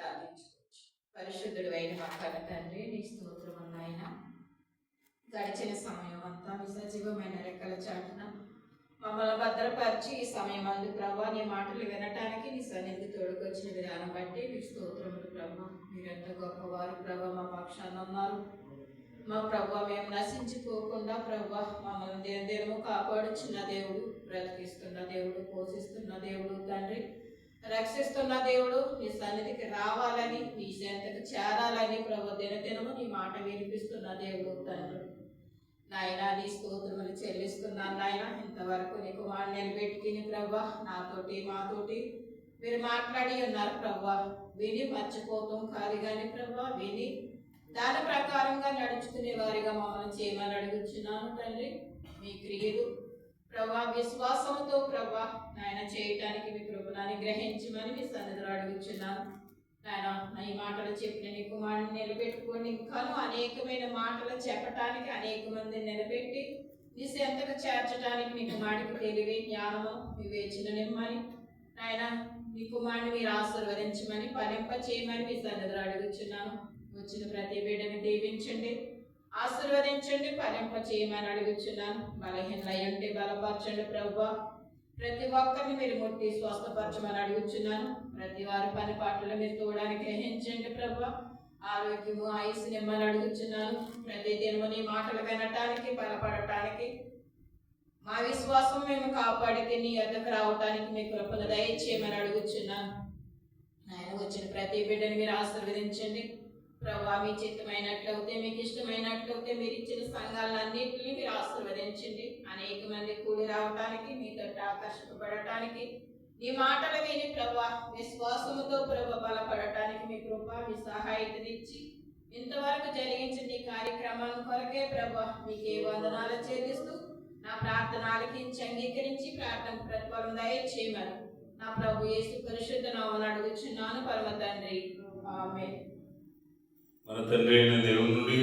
ప్రార్థించుకోవచ్చు. పరిశుద్ధుడు అయిన మా కన్న తండ్రి, నీ స్తోత్రం నాయన. గడిచిన సమయం అంతా మీ సజీవమైన రెక్కల చాటున మమ్మల్ని భద్రపరిచి ఈ సమయం అందు ప్రభా నీ మాటలు వినటానికి నీ సన్నిధికి తోడుకొచ్చిన విధానం బట్టి మీ స్తోత్రములు ప్రభా. మీరెంత గొప్పవారు ప్రభా, మా పక్షాన ఉన్నారు. మా ప్రభా మేము నశించిపోకుండా ప్రభా మమ్మల్ని దినదినము కాపాడుచున్న దేవుడు, బ్రతికిస్తున్న దేవుడు, పోషిస్తున్న దేవుడు తండ్రి, రక్షిస్తున్న దేవుడు, నీ సన్నిధికి రావాలని నీ చెంతకు చేరాలని ప్రభు దినదినము నీ మాట వినిపిస్తున్న దేవుడు తండ్రి. నాయన నీ స్తోత్రములు చెల్లిస్తున్నాను నాయన. ఇంతవరకు నీ కుమారుని నిలబెట్టుకుని ప్రభా నాతోటి మాతోటి మీరు మాట్లాడి ఉన్నారు ప్రభా. విని మర్చిపోతాం కాదు కానీ ప్రభా, విని దాని ప్రకారంగా నడుచుకునే వారిగా మమ్మల్ని చేయమని అడుగుచున్నాను తండ్రి. మీ క్రియలు ప్రభా విశ్వాసంతో ప్రభా నాయన చేయటానికి మీ కృపను గ్రహించమని మీ సన్నిధిలో అడుగుచున్నాను నాయన. ఈ మాటలు చెప్పిన నీ కుమారుని నిలబెట్టుకొని ఇంకాను అనేకమైన మాటలు చెప్పటానికి అనేక మందిని నిలబెట్టి నీ సెంతకు చేర్చడానికి నీ కుమారుడికి తెలివి, జ్ఞానము, వివేచన నిమ్మని నాయన నీ కుమారుని మీరు ఆశీర్వదించమని, ఫలింప చేయమని మీ సన్నిధిలో అడుగుచున్నాను. వచ్చిన ప్రతి బిడ్డని దీవించండి, ఆశీర్వదించండి, ఫలింప చేయమని అడుగుచున్నాను. బలహీనలై ఉంటే బలపరచండి ప్రభువా. ప్రతి ఒక్కరిని మీరు ముట్టి స్వస్థపరచమని అడుగుచున్నాను. ప్రతి వారి పని పాటలు మీరు తోడానికి గ్రహించండి ప్రభా. ఆరోగ్యము, ఆయుస్సు నిమ్మని అడుగుచున్నాను. ప్రతి దినము నీ మాటలు వినటానికి, బలపడటానికి, మా విశ్వాసం మేము కాపాడితే నీ యొద్దకు రావటానికి మీ కృపను దయచేయమని అడుగుచున్నాను. ఆయన వచ్చిన ప్రతి బిడ్డని మీరు ఆశీర్వదించండి ప్రభా. మీ చిత్తమైనట్లయితే, మీకు ఇష్టమైనట్లయితే మీరు ఇచ్చిన సంఘాలన్నింటినీ మీరు ఆశీర్వదించండి. అనేక మంది కూడి రావటానికి, మీతో ఆకర్షింపబడటానికి, నీ మాటలు విని ప్రభా విశ్వాసముతో ప్రభా బలపడటానికి మీ కృప, మీ సహాయతనిచ్చి ఇంతవరకు జరిగించిన నీ కార్యక్రమం కొరకే ప్రభా మీకే వందనాలు చెల్లిస్తూ నా ప్రార్థన ఆలకించి అంగీకరించి ప్రార్థన ప్రతిఫలం దయచేయమని నా ప్రభు యేసు పరిశుద్ధ నామమున అడుగుచున్నాను పరమ తండ్రి, ఆమేన్. మన తండ్రి అయిన దేవుని నుండి